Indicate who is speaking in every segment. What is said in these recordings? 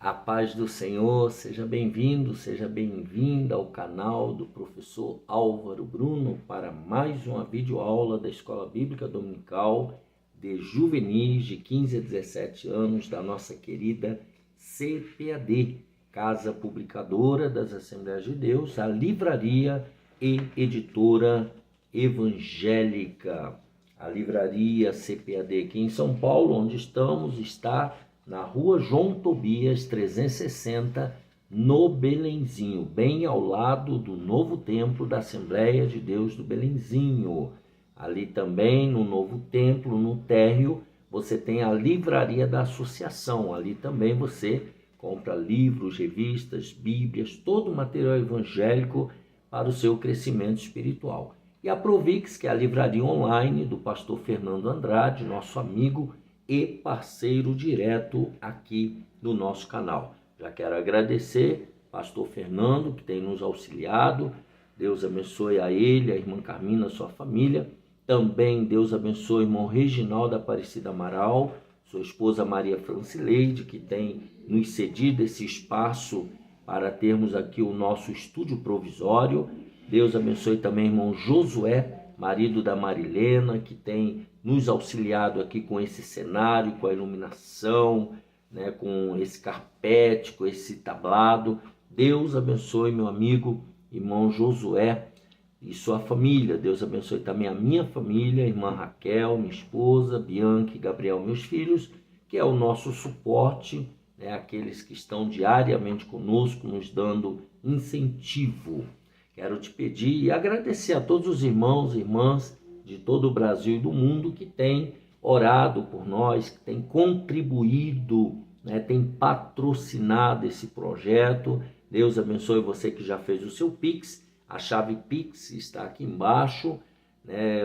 Speaker 1: A paz do Senhor, seja bem-vindo, seja bem-vinda ao canal do professor Álvaro Bruno para mais uma videoaula da Escola Bíblica Dominical de juvenis de 15 a 17 anos da nossa querida CPAD, Casa Publicadora das Assembleias de Deus, a livraria e editora evangélica. A livraria CPAD aqui em São Paulo, onde estamos, está na rua João Tobias 360, no Belenzinho, bem ao lado do novo templo da Assembleia de Deus do Belenzinho. Ali também, no novo templo, no térreo, você tem a livraria da associação. Ali também você compra livros, revistas, bíblias, todo o material evangélico para o seu crescimento espiritual. E a Provix, que é a livraria online do pastor Fernando Andrade, nosso amigo e parceiro direto aqui no nosso canal. Já quero agradecer pastor Fernando, que tem nos auxiliado. Deus abençoe a ele, a irmã Carmina, a sua família. Também Deus abençoe o irmão Reginaldo Aparecida Amaral, sua esposa Maria Francileide, que tem nos cedido esse espaço para termos aqui o nosso estúdio provisório. Deus abençoe também o irmão Josué, marido da Marilena, que tem nos auxiliado aqui com esse cenário, com a iluminação, com esse carpete, com esse tablado. Deus abençoe meu amigo, irmão Josué e sua família. Deus abençoe também a minha família, a irmã Raquel, minha esposa, Bianca e Gabriel, meus filhos, que é o nosso suporte, aqueles que estão diariamente conosco, nos dando incentivo. Quero te pedir e agradecer a todos os irmãos e irmãs de todo o Brasil e do mundo que têm orado por nós, que têm contribuído, têm patrocinado esse projeto. Deus abençoe você que já fez o seu Pix. A chave Pix está aqui embaixo,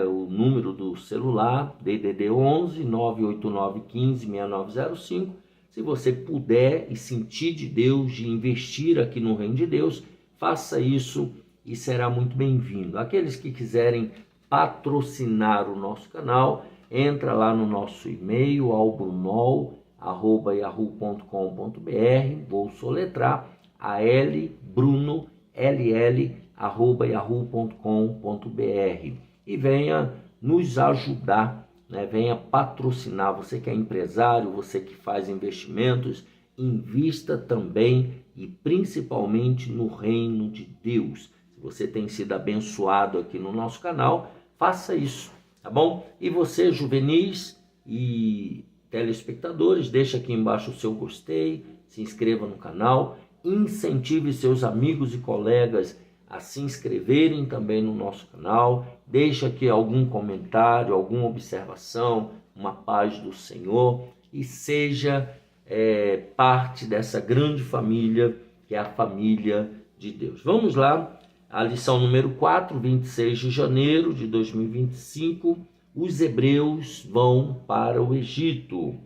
Speaker 1: o número do celular, DDD 11 989 15 6905. Se você puder e sentir de Deus, de investir aqui no Reino de Deus, faça isso e será muito bem-vindo. Aqueles que quiserem patrocinar o nosso canal, entra lá no nosso e-mail, albrunol@yahoo.com.br, vou soletrar, albrunol@yahoo.com.br, e venha nos ajudar, venha patrocinar. Você que é empresário, você que faz investimentos, invista também e principalmente no reino de Deus. Se você tem sido abençoado aqui no nosso canal, faça isso, tá bom? E você, juvenis e telespectadores, deixa aqui embaixo o seu gostei, se inscreva no canal, incentive seus amigos e colegas a se inscreverem também no nosso canal, deixa aqui algum comentário, alguma observação, uma paz do Senhor e seja parte dessa grande família que é a família de Deus. Vamos lá. A lição número 4, 26 de janeiro de 2025, os hebreus vão para o Egito.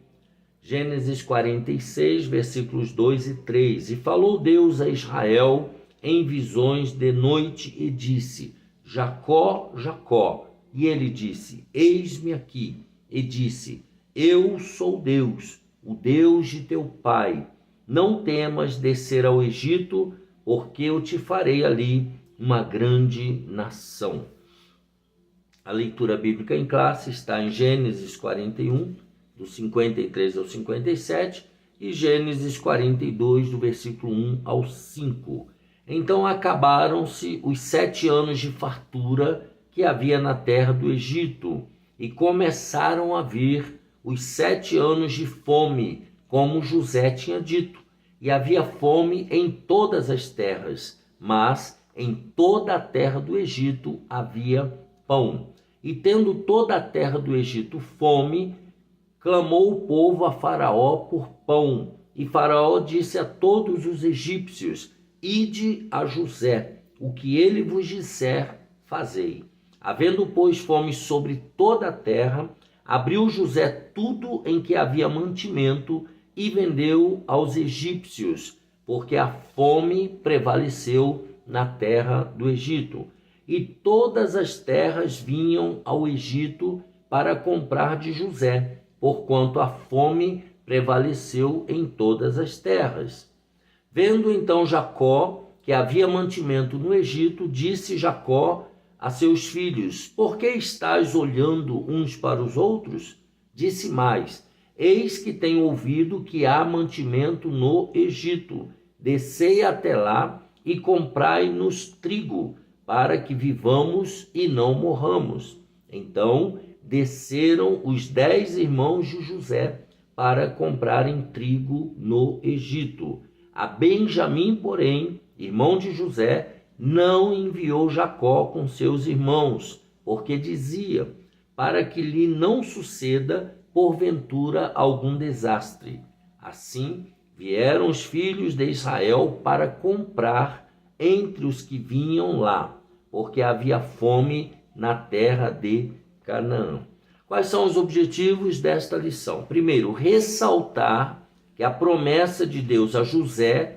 Speaker 1: Gênesis 46, versículos 2 e 3. E falou Deus a Israel em visões de noite e disse: Jacó, Jacó. E ele disse: Eis-me aqui. E disse: Eu sou Deus, o Deus de teu pai. Não temas descer ao Egito, porque eu te farei ali uma grande nação. A leitura bíblica em classe está em Gênesis 41, do 53 ao 57, e Gênesis 42, do versículo 1 ao 5. Então acabaram-se os 7 anos de fartura que havia na terra do Egito, e começaram a vir os 7 anos de fome, como José tinha dito. E havia fome em todas as terras, mas em toda a terra do Egito havia pão. E tendo toda a terra do Egito fome, clamou o povo a Faraó por pão. E Faraó disse a todos os egípcios: Ide a José, o que ele vos disser, fazei. Havendo, pois, fome sobre toda a terra, abriu José tudo em que havia mantimento e vendeu aos egípcios, porque a fome prevaleceu na terra do Egito. E todas as terras vinham ao Egito para comprar de José, porquanto a fome prevaleceu em todas as terras. Vendo então Jacó que havia mantimento no Egito, disse Jacó a seus filhos: por que estáis olhando uns para os outros? Disse mais: eis que tenho ouvido que há mantimento no Egito. Descei até lá e comprai-nos trigo, para que vivamos e não morramos. Então desceram os 10 irmãos de José para comprarem trigo no Egito. A Benjamim, porém, irmão de José, não enviou Jacó com seus irmãos, porque dizia: para que lhe não suceda porventura algum desastre. Assim vieram os filhos de Israel para comprar entre os que vinham lá, porque havia fome na terra de Canaã. Quais são os objetivos desta lição? Primeiro, ressaltar que a promessa de Deus a José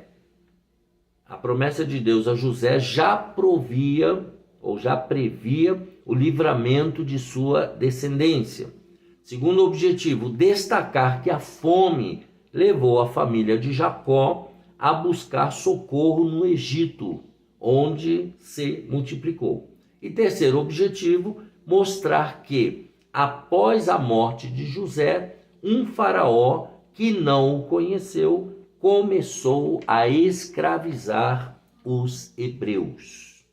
Speaker 1: já provia ou já previa o livramento de sua descendência. Segundo objetivo, destacar que a fome levou a família de Jacó a buscar socorro no Egito, onde se multiplicou. E terceiro objetivo, mostrar que, após a morte de José, um faraó que não o conheceu começou a escravizar os hebreus.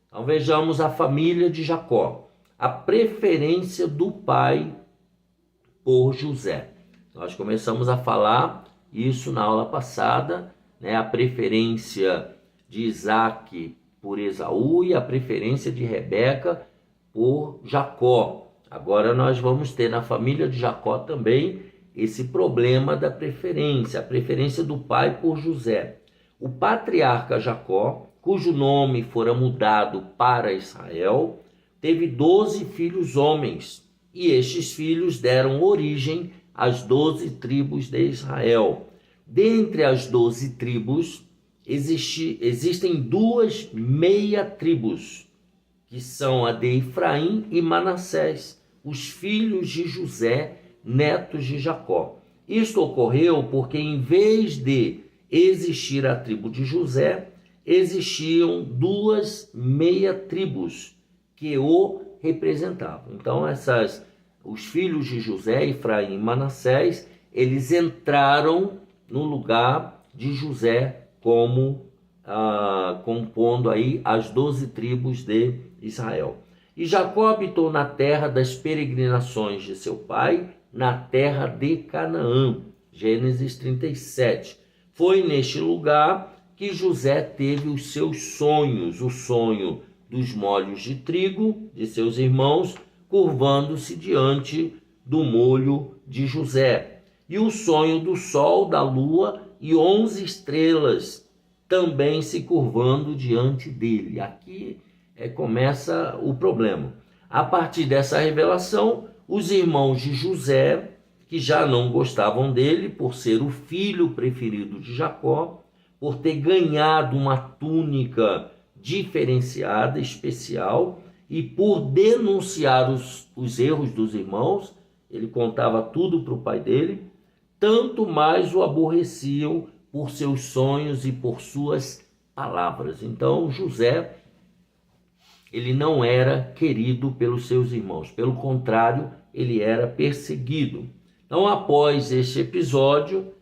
Speaker 1: Então vejamos a família de Jacó, a preferência do pai por José. Nós começamos a falar isso na aula passada, a preferência de Isaac por Esaú e a preferência de Rebeca por Jacó. Agora nós vamos ter na família de Jacó também esse problema da preferência, a preferência do pai por José. O patriarca Jacó, cujo nome fora mudado para Israel, teve 12 filhos homens, e estes filhos deram origem às 12 tribos de Israel. Dentre as 12 tribos, existem 2 meia-tribos, que são a de Efraim e Manassés, os filhos de José, netos de Jacó. Isto ocorreu porque, em vez de existir a tribo de José, existiam 2 meia-tribos que o representavam. Então, os filhos de José, Efraim e Manassés, eles entraram no lugar de José como compondo aí as 12 tribos de Israel. E Jacó habitou na terra das peregrinações de seu pai, na terra de Canaã. Gênesis 37. Foi neste lugar que José teve os seus sonhos, o sonho dos molhos de trigo de seus irmãos, curvando-se diante do molho de José, e o sonho do sol, da lua e 11 estrelas também se curvando diante dele. Aqui começa o problema. A partir dessa revelação, os irmãos de José, que já não gostavam dele por ser o filho preferido de Jacó, por ter ganhado uma túnica diferenciada, especial, e por denunciar os erros dos irmãos, ele contava tudo para o pai dele, tanto mais o aborreciam por seus sonhos e por suas palavras. Então José, ele não era querido pelos seus irmãos, pelo contrário, ele era perseguido. Então, após este episódio,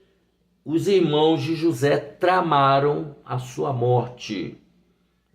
Speaker 1: os irmãos de José tramaram a sua morte.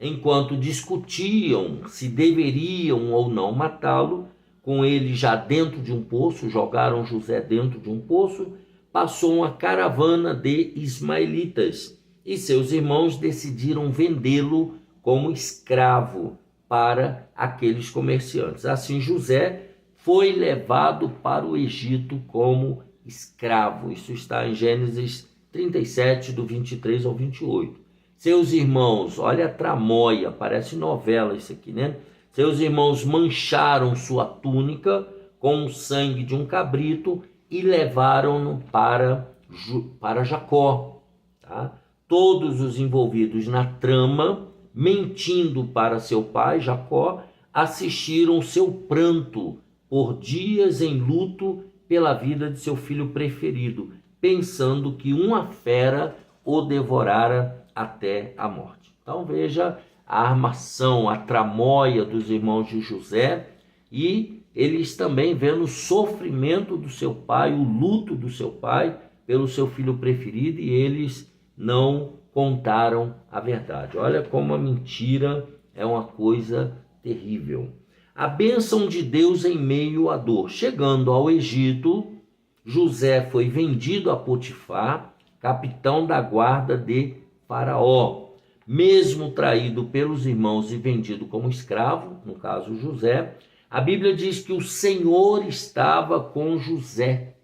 Speaker 1: Enquanto discutiam se deveriam ou não matá-lo, com ele já dentro de um poço, jogaram José dentro de um poço, passou uma caravana de ismaelitas e seus irmãos decidiram vendê-lo como escravo para aqueles comerciantes. Assim, José foi levado para o Egito como escravo. Isso está em Gênesis 37, do 23 ao 28. Seus irmãos, olha a tramóia, parece novela isso aqui, né? Seus irmãos mancharam sua túnica com o sangue de um cabrito e levaram-no para Jacó. Tá? Todos os envolvidos na trama, mentindo para seu pai, Jacó, assistiram seu pranto por dias em luto pela vida de seu filho preferido. pensando que uma fera o devorara até a morte. Então veja a armação, a tramóia dos irmãos de José, e eles também vendo o sofrimento do seu pai, o luto do seu pai pelo seu filho preferido, e eles não contaram a verdade. Olha como a mentira é uma coisa terrível. A bênção de Deus em meio à dor. Chegando ao Egito, José foi vendido a Potifar, capitão da guarda de Faraó. Mesmo traído pelos irmãos e vendido como escravo, no caso José, a Bíblia diz que o Senhor estava com José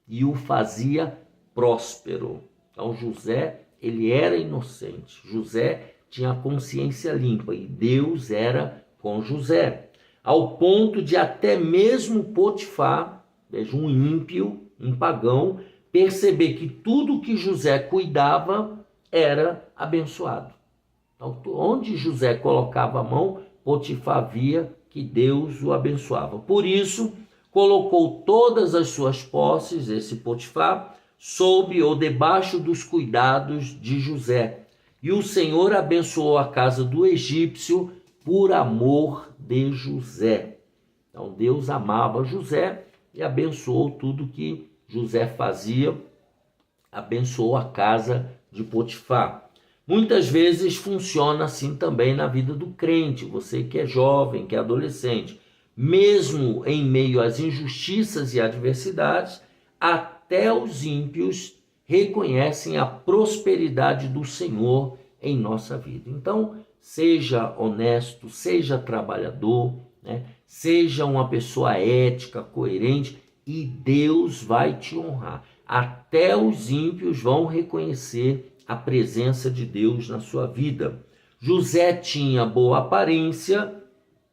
Speaker 1: e o fazia próspero. Então José, ele era inocente. José tinha a consciência limpa e Deus era com José. Ao ponto de até mesmo Potifar, veja, um ímpio, um pagão, perceber que tudo que José cuidava era abençoado. Então, onde José colocava a mão, Potifar via que Deus o abençoava. Por isso, colocou todas as suas posses, esse Potifar, sob ou debaixo dos cuidados de José. E o Senhor abençoou a casa do egípcio por amor de José. Então, Deus amava José e abençoou tudo que José fazia, abençoou a casa de Potifar. Muitas vezes funciona assim também na vida do crente, você que é jovem, que é adolescente. Mesmo em meio às injustiças e adversidades, até os ímpios reconhecem a prosperidade do Senhor em nossa vida. Então, seja honesto, seja trabalhador, né? Seja uma pessoa ética, coerente, e Deus vai te honrar. Até os ímpios vão reconhecer a presença de Deus na sua vida. José tinha boa aparência,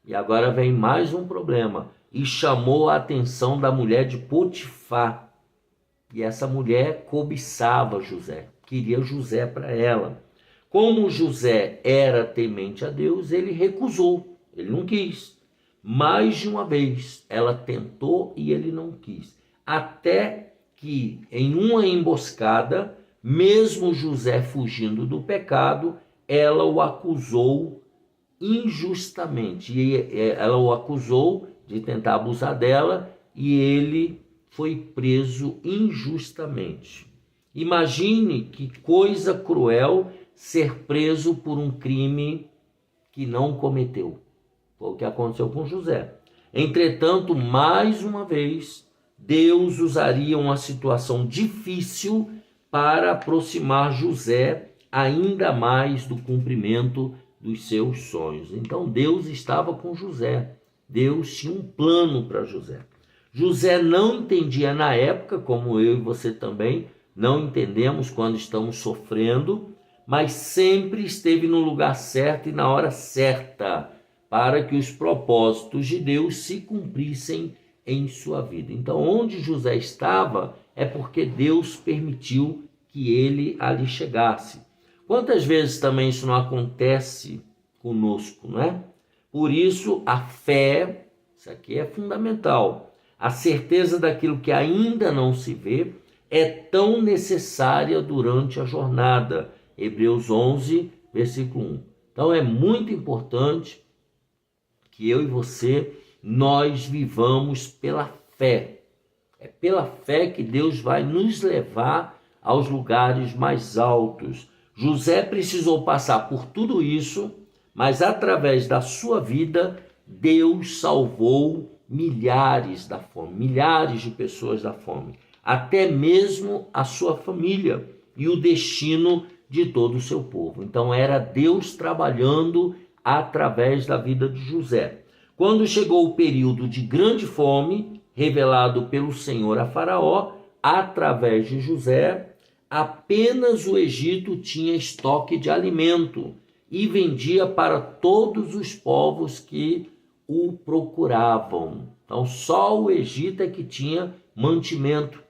Speaker 1: e agora vem mais um problema, e chamou a atenção da mulher de Potifar. E essa mulher cobiçava José, queria José para ela. Como José era temente a Deus, ele recusou, ele não quis. Mais de uma vez ela tentou e ele não quis. Até que em uma emboscada, mesmo José fugindo do pecado, ela o acusou injustamente. E ela o acusou de tentar abusar dela e ele foi preso injustamente. Imagine que coisa cruel ser preso por um crime que não cometeu. Foi o que aconteceu com José. Entretanto, mais uma vez, Deus usaria uma situação difícil para aproximar José ainda mais do cumprimento dos seus sonhos. Então Deus estava com José. Deus tinha um plano para José. José não entendia na época, como eu e você também não entendemos quando estamos sofrendo, mas sempre esteve no lugar certo e na hora certa para que os propósitos de Deus se cumprissem em sua vida. Então, onde José estava é porque Deus permitiu que ele ali chegasse. Quantas vezes também isso não acontece conosco, não é? Por isso, a fé, isso aqui é fundamental. A certeza daquilo que ainda não se vê é tão necessária durante a jornada. Hebreus 11, versículo 1. Então, é muito importante que eu e você, nós vivamos pela fé. É pela fé que Deus vai nos levar aos lugares mais altos. José precisou passar por tudo isso, mas através da sua vida, Deus salvou milhares da fome, milhares de pessoas da fome, até mesmo a sua família e o destino de todo o seu povo. Então era Deus trabalhando através da vida de José. Quando chegou o período de grande fome, revelado pelo Senhor a Faraó, através de José, apenas o Egito tinha estoque de alimento e vendia para todos os povos que o procuravam. Então só o Egito é que tinha mantimento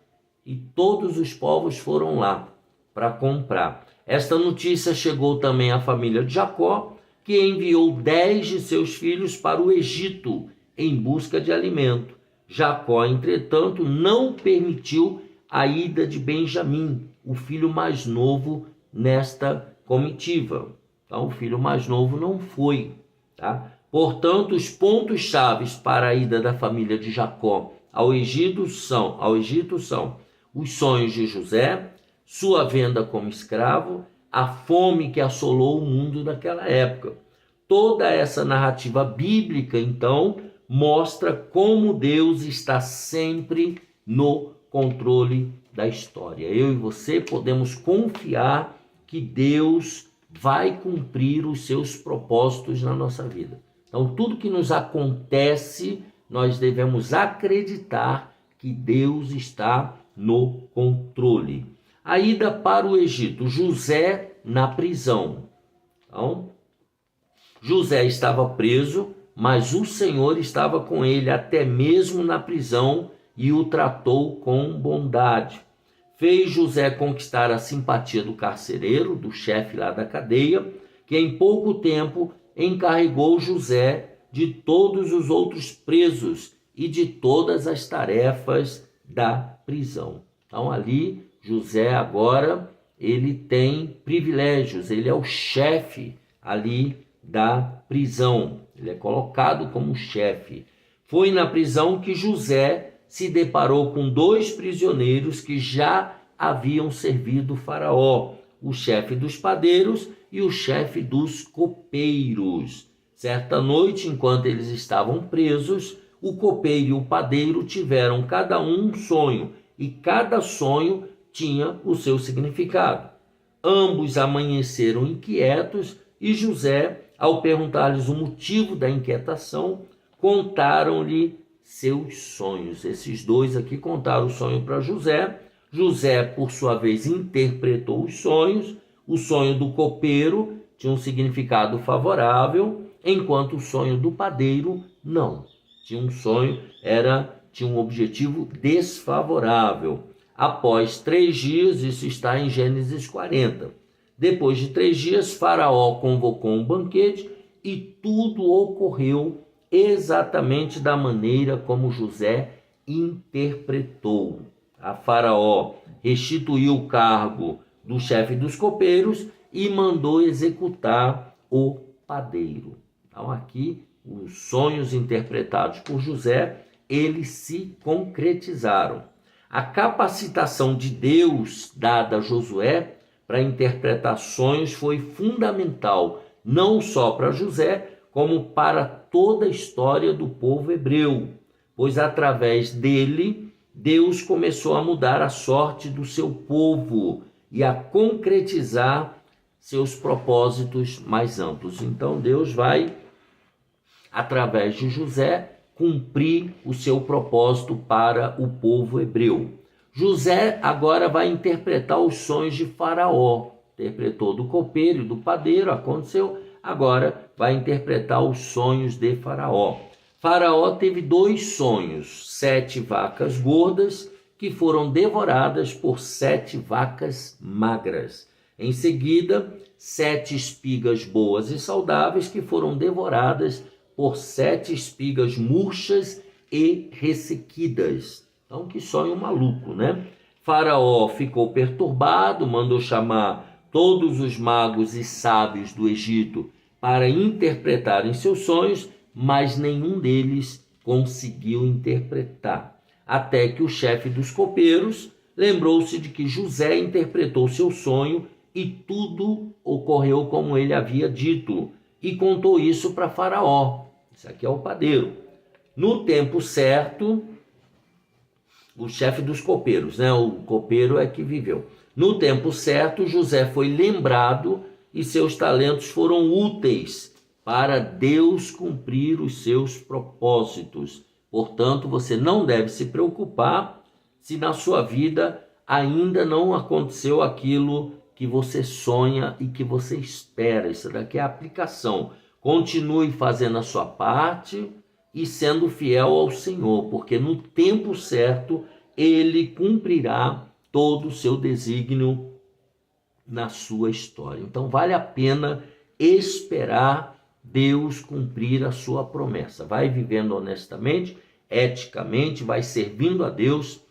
Speaker 1: e todos os povos foram lá para comprar. Esta notícia chegou também à família de Jacó, que enviou 10 de seus filhos para o Egito em busca de alimento. Jacó, entretanto, não permitiu a ida de Benjamim, o filho mais novo nesta comitiva. Então, o filho mais novo não foi, tá? Portanto, os pontos chaves para a ida da família de Jacó ao Egito são os sonhos de José, sua venda como escravo, a fome que assolou o mundo naquela época. Toda essa narrativa bíblica, então, mostra como Deus está sempre no controle da história. Eu e você podemos confiar que Deus vai cumprir os seus propósitos na nossa vida. Então, tudo que nos acontece, nós devemos acreditar que Deus está no controle. A ida para o Egito, José na prisão. Então, José estava preso, mas o Senhor estava com ele até mesmo na prisão e o tratou com bondade. Fez José conquistar a simpatia do carcereiro, do chefe lá da cadeia, que em pouco tempo encarregou José de todos os outros presos e de todas as tarefas da prisão. Então ali, José agora, ele tem privilégios, ele é o chefe ali da prisão, ele é colocado como chefe. Foi na prisão que José se deparou com 2 prisioneiros que já haviam servido o faraó, o chefe dos padeiros e o chefe dos copeiros. Certa noite, enquanto eles estavam presos, o copeiro e o padeiro tiveram cada um sonho, e cada sonho tinha o seu significado. Ambos amanheceram inquietos e José, ao perguntar-lhes o motivo da inquietação, contaram-lhe seus sonhos. Esses 2 aqui contaram o sonho para José. José, por sua vez, interpretou os sonhos. O sonho do copeiro tinha um significado favorável, enquanto o sonho do padeiro não. Tinha um objetivo desfavorável. Após 3 dias, isso está em Gênesis 40. Depois de 3 dias, Faraó convocou um banquete e tudo ocorreu exatamente da maneira como José interpretou. A Faraó restituiu o cargo do chefe dos copeiros e mandou executar o padeiro. Então aqui, os sonhos interpretados por José, eles se concretizaram. A capacitação de Deus dada a Josué para interpretar sonhos foi fundamental, não só para José, como para toda a história do povo hebreu, pois através dele, Deus começou a mudar a sorte do seu povo e a concretizar seus propósitos mais amplos. Então Deus vai, através de José, cumprir o seu propósito para o povo hebreu. José agora vai interpretar os sonhos de Faraó. Interpretou do copeiro e do padeiro, aconteceu. Agora vai interpretar os sonhos de Faraó. Faraó teve 2 sonhos: 7 vacas gordas que foram devoradas por 7 vacas magras. Em seguida, 7 espigas boas e saudáveis que foram devoradas por 7 espigas murchas e ressequidas. Então, que sonho maluco, né? Faraó ficou perturbado, mandou chamar todos os magos e sábios do Egito para interpretarem seus sonhos, mas nenhum deles conseguiu interpretar. Até que o chefe dos copeiros lembrou-se de que José interpretou seu sonho e tudo ocorreu como ele havia dito, e contou isso para Faraó. Isso aqui é o padeiro. No tempo certo, o chefe dos copeiros, né? O copeiro é que viveu. No tempo certo, José foi lembrado e seus talentos foram úteis para Deus cumprir os seus propósitos. Portanto, você não deve se preocupar se na sua vida ainda não aconteceu aquilo que você sonha e que você espera. Isso daqui é a aplicação. Continue fazendo a sua parte e sendo fiel ao Senhor, porque no tempo certo Ele cumprirá todo o seu desígnio na sua história. Então vale a pena esperar Deus cumprir a sua promessa. Vai vivendo honestamente, eticamente, vai servindo a Deus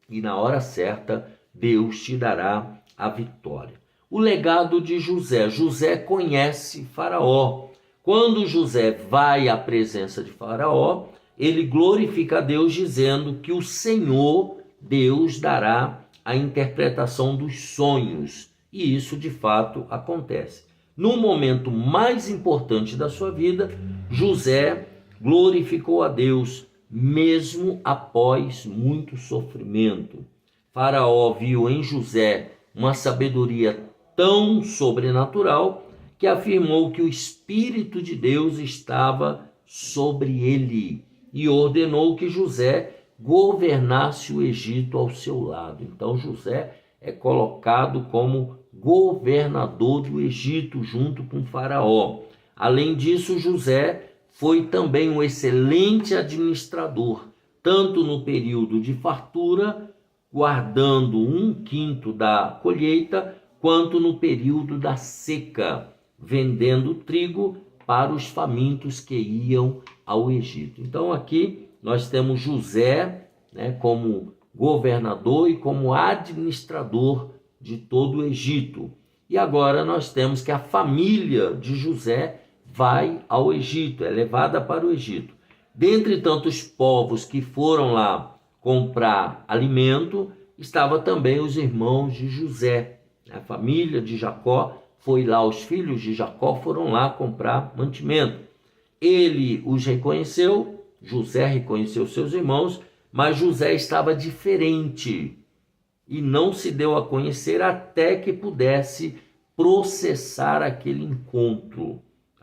Speaker 1: e na hora certa Deus te dará a vitória. O legado de José. José conhece Faraó. Quando José vai à presença de Faraó, ele glorifica a Deus dizendo que o Senhor, Deus, dará a interpretação dos sonhos. E isso de fato acontece. No momento mais importante da sua vida, José glorificou a Deus, mesmo após muito sofrimento. Faraó viu em José uma sabedoria tão sobrenatural que afirmou que o Espírito de Deus estava sobre ele e ordenou que José governasse o Egito ao seu lado. Então José é colocado como governador do Egito junto com Faraó. Além disso, José foi também um excelente administrador, tanto no período de fartura, guardando 1/5 da colheita, quanto no período da seca, vendendo trigo para os famintos que iam ao Egito. Então aqui nós temos José, como governador e como administrador de todo o Egito. E agora nós temos que a família de José vai ao Egito, é levada para o Egito. Dentre tantos povos que foram lá comprar alimento, estava também os irmãos de José. A família de Jacó foi lá, os filhos de Jacó foram lá comprar mantimento. Ele os reconheceu, José reconheceu seus irmãos, mas José estava diferente e não se deu a conhecer até que pudesse processar aquele encontro.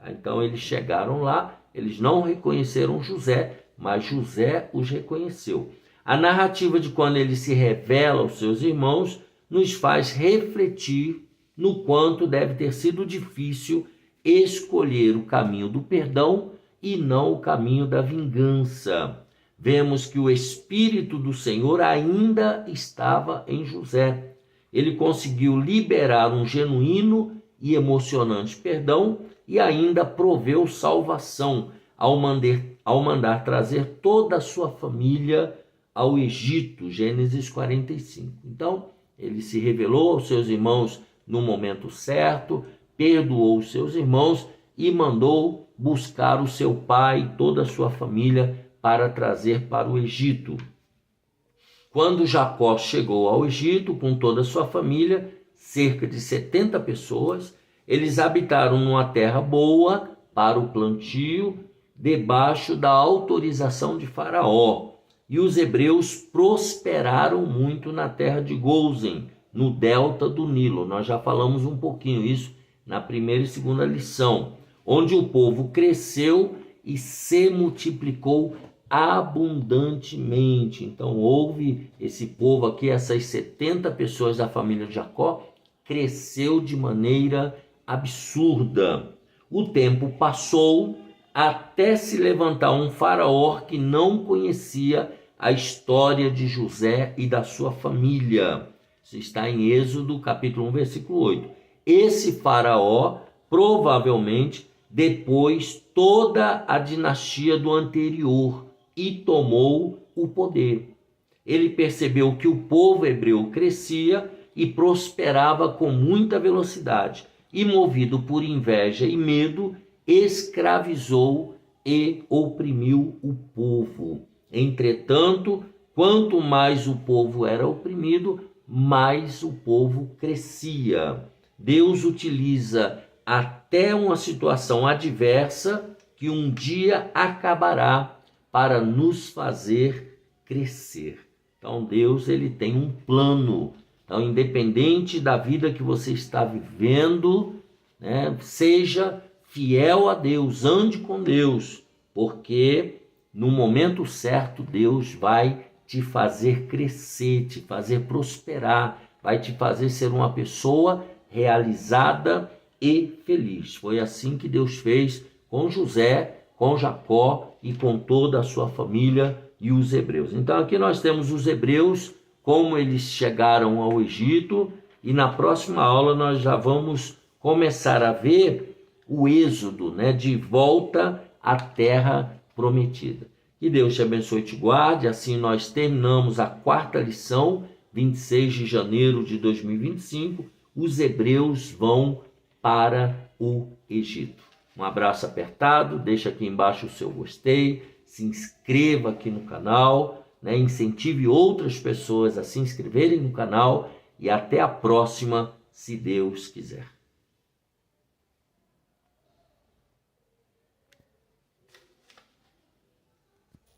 Speaker 1: Então eles chegaram lá, eles não reconheceram José, mas José os reconheceu. A narrativa de quando ele se revela aos seus irmãos nos faz refletir no quanto deve ter sido difícil escolher o caminho do perdão e não o caminho da vingança. Vemos que o Espírito do Senhor ainda estava em José. Ele conseguiu liberar um genuíno e emocionante perdão e ainda proveu salvação ao mandar trazer toda a sua família ao Egito, Gênesis 45. Então, ele se revelou aos seus irmãos no momento certo, perdoou os seus irmãos e mandou buscar o seu pai e toda a sua família para trazer para o Egito. Quando Jacó chegou ao Egito com toda a sua família, cerca de 70 pessoas, eles habitaram numa terra boa para o plantio, debaixo da autorização de Faraó. E os hebreus prosperaram muito na terra de Gósen, no delta do Nilo. Nós já falamos um pouquinho isso na primeira e segunda lição, onde o povo cresceu e se multiplicou abundantemente. Então houve esse povo aqui, essas 70 pessoas da família de Jacó, cresceu de maneira absurda. O tempo passou até se levantar um faraó que não conhecia a história de José e da sua família. Isso está em Êxodo, capítulo 1, versículo 8. Esse faraó, provavelmente, depois toda a dinastia do anterior e tomou o poder. Ele percebeu que o povo hebreu crescia e prosperava com muita velocidade e, movido por inveja e medo, escravizou e oprimiu o povo. Entretanto, quanto mais o povo era oprimido, mais o povo crescia. Deus utiliza até uma situação adversa que um dia acabará para nos fazer crescer. Então Deus, ele tem um plano. Então, independente da vida que você está vivendo, seja fiel a Deus, ande com Deus, porque no momento certo Deus vai te fazer crescer, te fazer prosperar, vai te fazer ser uma pessoa realizada e feliz. Foi assim que Deus fez com José, com Jacó e com toda a sua família e os hebreus. Então aqui nós temos os hebreus, como eles chegaram ao Egito, e na próxima aula nós já vamos começar a ver o êxodo, de volta à terra prometida. Que Deus te abençoe e te guarde. Assim nós terminamos a 4ª lição, 26 de janeiro de 2025. Os hebreus vão para o Egito. Um abraço apertado, deixa aqui embaixo o seu gostei, se inscreva aqui no canal, incentive outras pessoas a se inscreverem no canal e até a próxima, se Deus quiser.